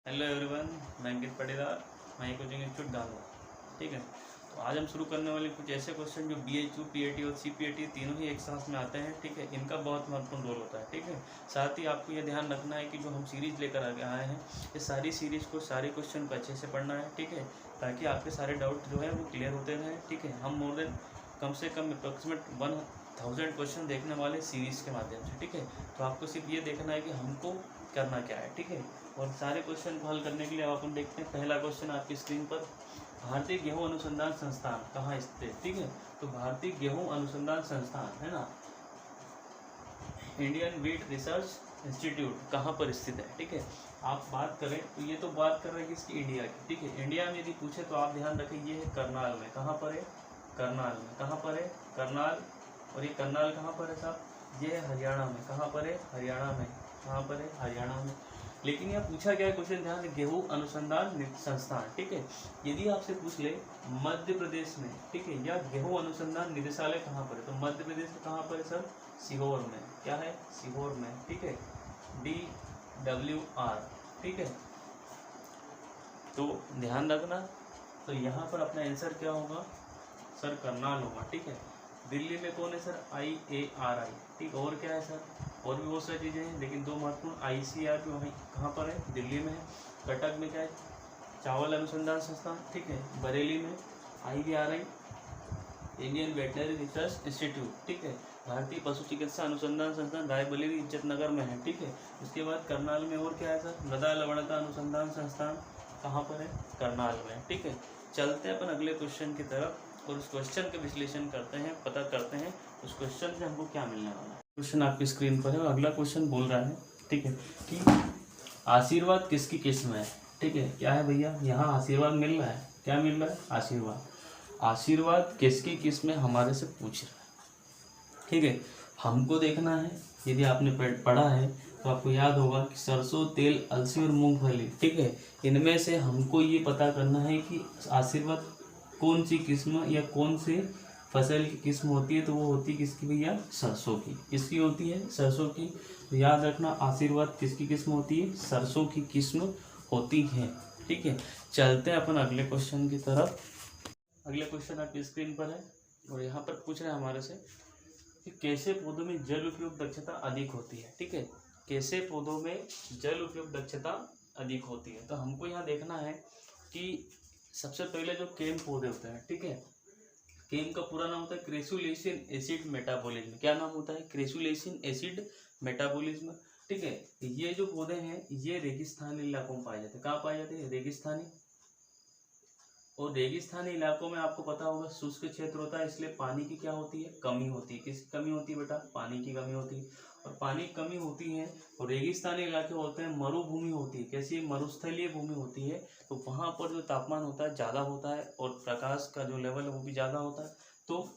Hello everyone, मैं अंकित पटेदार, मैं coaching institute Gandhi. ठीक है, तो आज हम शुरू करने वाले कुछ ऐसे क्वेश्चन जो BHU, PAT और CPAT तीनों ही एक साथ में आते हैं। ठीक है, इनका बहुत महत्वपूर्ण रोल होता है। ठीक है, साथ ही आपको यह ध्यान रखना है कि जो हम सीरीज़ लेकर आगे आए हैं, ये सारी सीरीज़ को सारे क्वेश्चन को अच्छे से पढ़ना है। ठीक है, ताकि आपके सारे डाउट जो है वो क्लियर होते रहें। ठीक है, हम मोर देन कम से कम अप्रोक्सीमेट 1000 क्वेश्चन देखने वाले सीरीज़ के माध्यम से। ठीक है, तो आपको सिर्फ ये देखना है कि हमको करना क्या है। ठीक है, और सारे क्वेश्चन को हल करने के लिए अब अपन देखते हैं। पहला क्वेश्चन आपकी स्क्रीन पर, भारतीय गेहूं अनुसंधान संस्थान कहाँ स्थित है। ठीक है, तो भारतीय गेहूं अनुसंधान संस्थान है ना, इंडियन व्हीट रिसर्च इंस्टीट्यूट कहाँ पर स्थित है। ठीक है, आप बात करें तो ये तो बात कर रहे हैं किसकी, इंडिया की। ठीक है, इंडिया में यदि पूछे तो आप ध्यान रखें ये है करनाल में। कहाँ पर है, करनाल में। कहाँ पर है, करनाल। और ये करनाल कहाँ पर है साहब, ये है हरियाणा में। कहाँ पर है, हरियाणा में। कहाँ पर है, हरियाणा में। लेकिन यह पूछा गया क्वेश्चन, ध्यान से, गेहूं अनुसंधान संस्थान। ठीक है, यदि आपसे पूछ ले मध्य प्रदेश में, ठीक है, या गेहूं अनुसंधान निदेशालय कहाँ पर है, तो मध्य प्रदेश में कहाँ पर है सर, सीहोर में। क्या है, सीहोर में। ठीक है, DWR। ठीक है, तो ध्यान रखना। तो यहाँ पर अपना आंसर क्या होगा सर, करनाल होगा। ठीक है, दिल्ली में कौन है सर, IARI। ठीक, और क्या है सर, और भी बहुत सारी चीज़ें हैं, लेकिन दो महत्वपूर्ण, ICAR भी वहीं कहाँ पर है, दिल्ली में है। कटक में क्या है, चावल अनुसंधान संस्थान। ठीक है, बरेली में IVRI, Indian veterinary research institute. ठीक है, भारतीय पशु चिकित्सा अनुसंधान संस्थान रायबरेली इज्जत नगर में है। ठीक है, उसके बाद करनाल में और क्या है सर, मृदा लवणता अनुसंधान संस्थान कहाँ पर है, करनाल में। ठीक है, चलते हैं अपन अगले क्वेश्चन की तरफ और उस क्वेश्चन का विश्लेषण करते हैं, पता करते हैं उस क्वेश्चन से हमको क्या मिलने वाला है। क्वेश्चन आपकी स्क्रीन पर है और अगला क्वेश्चन बोल रहा है, ठीक है, कि आशीर्वाद किसकी किस्म है। ठीक है, क्या है भैया, यहाँ आशीर्वाद मिल रहा है, क्या मिल रहा है, आशीर्वाद। आशीर्वाद किसकी किस्म है हमारे से पूछ रहा है। ठीक है, हमको देखना है, यदि आपने पढ़ा है तो आपको याद होगा कि सरसों तेल, अलसी और मूंगफली। ठीक है, इनमें से हमको ये पता करना है कि आशीर्वाद कौन सी किस्म या कौन से फसल की किस्म होती है, तो वो होती है किसकी भैया, सरसों की। किसकी होती है, सरसों की। तो याद रखना, आशीर्वाद किसकी किस्म होती है, सरसों की किस्म होती है। ठीक है, चलते हैं अपन अगले क्वेश्चन की तरफ। अगले क्वेश्चन आपकी स्क्रीन पर है और यहाँ पर पूछ रहे हैं हमारे से कि कैसे पौधों में जल उपयोग दक्षता अधिक होती है। ठीक है, कैसे पौधों में जल उपयोग दक्षता अधिक होती है, तो हमको यहाँ देखना है कि सबसे पहले जो केम पौधे होते हैं। ठीक है, केम का पूरा नाम होता है क्रेसुलेशियन एसिड मेटाबॉलिज्म। क्या नाम होता है, क्रेसुलेशियन एसिड मेटाबॉलिज्म। ठीक है, ये जो पौधे हैं ये रेगिस्तानी इलाकों में पाए जाते हैं। कहाँ पाए जाते हैं, रेगिस्तानी। और रेगिस्तानी इलाकों में आपको पता होगा शुष्क क्षेत्र होता है, इसलिए पानी की क्या होती है, कमी होती है। किसकी कमी होती है बेटा, पानी की कमी होती है। और पानी की कमी होती है और रेगिस्तानी इलाके होते हैं, मरुभूमि होती है। कैसी, मरुस्थलीय भूमि होती है, तो वहाँ पर जो तापमान होता है ज़्यादा होता है और प्रकाश का जो लेवल है वो भी ज़्यादा होता है। तो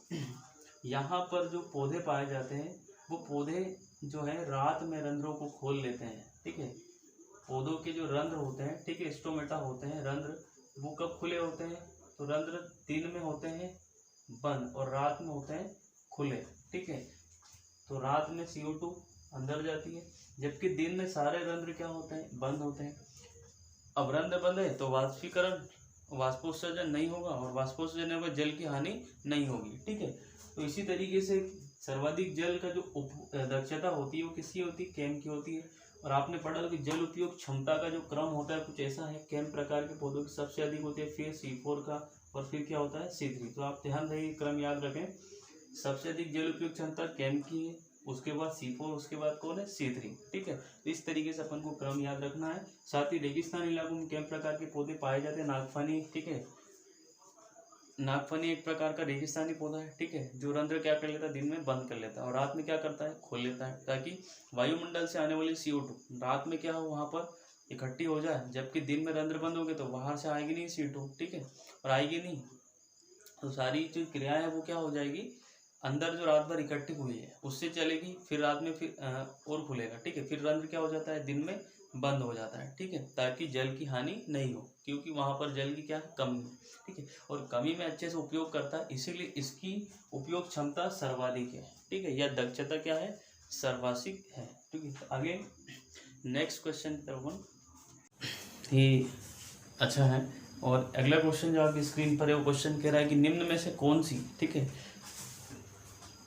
यहाँ पर जो पौधे पाए जाते हैं वो पौधे जो है रात में रंध्रों को खोल लेते हैं। ठीक है, पौधों के जो रंध्र होते हैं, ठीक है, स्टोमेटा होते हैं रंध्र, वो कब खुले होते हैं, तो रंध्र दिन में होते हैं बंद और रात में होते हैं खुले। ठीक है, तो रात में CO2 अंदर जाती है, जबकि दिन में सारे रंध्र क्या होते हैं, बंद होते हैं। अब रंध्र बंद है तो वाष्पीकरण, वाष्पोत्सर्जन नहीं होगा, और वाष्पोत्सर्जन होगा जल की हानि नहीं होगी। ठीक है, तो इसी तरीके से सर्वाधिक जल का जो दक्षता होती है वो किसकी होती है, केम की होती है। और आपने पढ़ा कि जल उपयोग क्षमता का जो क्रम होता है कुछ ऐसा है, केम प्रकार के पौधों की सबसे अधिक होती है, फिर C4 का, और फिर क्या होता है C3। तो आप ध्यान रखिए, क्रम याद रखें, सबसे अधिक जल उपयोग क्षमता केम की है, उसके बाद C4, उसके बाद कौन है, C3। ठीक है, तो इस तरीके से अपन को क्रम याद रखना है। साथ ही रेगिस्तान इलाकों में केम प्रकार के पौधे पाए जाते हैं, नागफनी। ठीक है, नागफनी एक प्रकार का रेगिस्तानी पौधा है। ठीक है, जो रंध्र क्या कर लेता है, दिन में बंद कर लेता है और रात में क्या करता है, खोल लेता है, ताकि वायुमंडल से आने वाली CO2 रात में क्या हो, वहां पर इकट्ठी हो जाए, जबकि दिन में रंध्र बंद हो गए तो बाहर से आएगी नहीं CO2। ठीक है, और आएगी नहीं तो सारी जो क्रियाएं है वो क्या हो जाएगी, अंदर जो रात भर इकट्ठी हुई है उससे चलेगी, फिर रात में फिर और खुलेगा। ठीक है, फिर रंध्र क्या हो जाता है, दिन में बंद हो जाता है। ठीक है, ताकि जल की हानि नहीं हो, क्योंकि वहां पर जल की क्या कमी है। ठीक है, और कमी में अच्छे से उपयोग करता है, इसीलिए इसकी उपयोग क्षमता सर्वाधिक है। ठीक है, यह दक्षता क्या है, सर्वाधिक है। ठीक है, आगे नेक्स्ट क्वेश्चन की तरफ ही अच्छा है। और अगला क्वेश्चन जो आपकी स्क्रीन पर है वो क्वेश्चन कह रहा है कि निम्न में से कौन सी, ठीक है,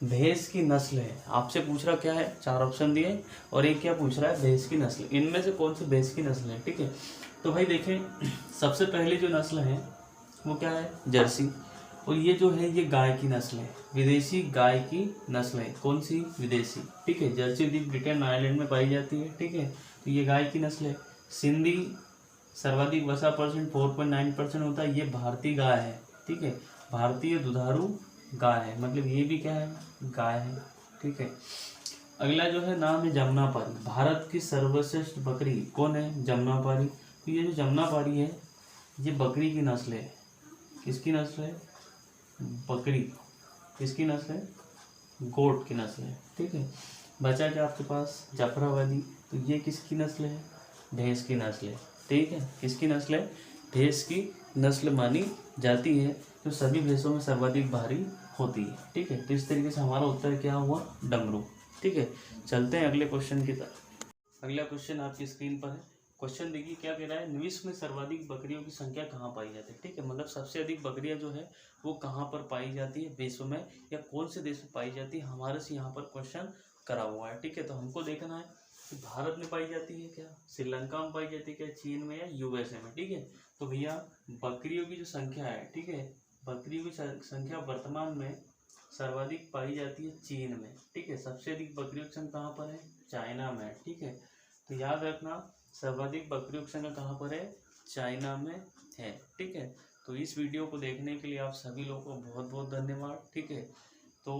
भैंस की नस्ल है। आपसे पूछ रहा क्या है, 4 ऑप्शन दिए और एक क्या पूछ रहा है, भैंस की नस्ल, इनमें से कौन सी भैंस की नस्ल है, ठीक है। तो भाई देखें, सबसे पहले जो नस्ल है वो क्या है, जर्सी। और ये जो है ये गाय की नस्ल है, विदेशी गाय की नस्ल है। कौन सी, विदेशी, ठीक है। जर्सी द्वीप ब्रिटेन आयरलैंड में पाई जाती है, ठीक है। तो ये गाय की नस्ल है। सिंधी सर्वाधिक वसा परसेंट 4.9% होता है, ये भारतीय गाय है, ठीक है। भारतीय दुधारू गाय है, मतलब ये भी क्या है, गाय है, ठीक है। अगला जो है नाम है जमुनापारी। भारत की सर्वश्रेष्ठ बकरी कौन है, जमुनापारी। तो ये जो जमुनापारी है ये बकरी की नस्ल है। किसकी नस्ल है, बकरी। किसकी नस्ल है, गोट की नस्ल है, ठीक है। बचा क्या आपके पास, जाफराबादी। तो ये किसकी नस्ल है, भैंस की नस्ल है, ठीक है। किसकी नस्ल है, भैंस की नस्ल मानी जाती है। तो सभी भैंसों में सर्वाधिक भारी होती है, ठीक है। तो इस तरीके से हमारा उत्तर क्या हुआ, डमरू, ठीक है। चलते हैं अगले क्वेश्चन की तरफ। अगला क्वेश्चन आपकी स्क्रीन पर है। क्वेश्चन देखिए क्या कह रहा है, विश्व में सर्वाधिक बकरियों की संख्या कहाँ पाई जाती है, ठीक है। मतलब सबसे अधिक बकरियां जो है वो कहाँ पर पाई जाती है विश्व में, या कौन से देश में पाई जाती है, हमारे से यहाँ पर क्वेश्चन करा हुआ है, ठीक है। तो हमको देखना है कि भारत में पाई जाती है क्या, श्रीलंका में पाई जाती है क्या, चीन में, या यूएसए में, ठीक है। तो भैया बकरियों की जो संख्या है, ठीक है, बकरियों की संख्या वर्तमान में सर्वाधिक पाई जाती है चीन में, ठीक है। सबसे अधिक बकरियों की संख्या कहाँ पर है, चाइना में, ठीक है। तो याद रखना सर्वाधिक बकरियों की संख्या कहाँ पर है, चाइना में है, ठीक है। तो इस वीडियो को देखने के लिए आप सभी लोगों को बहुत बहुत धन्यवाद, ठीक है। तो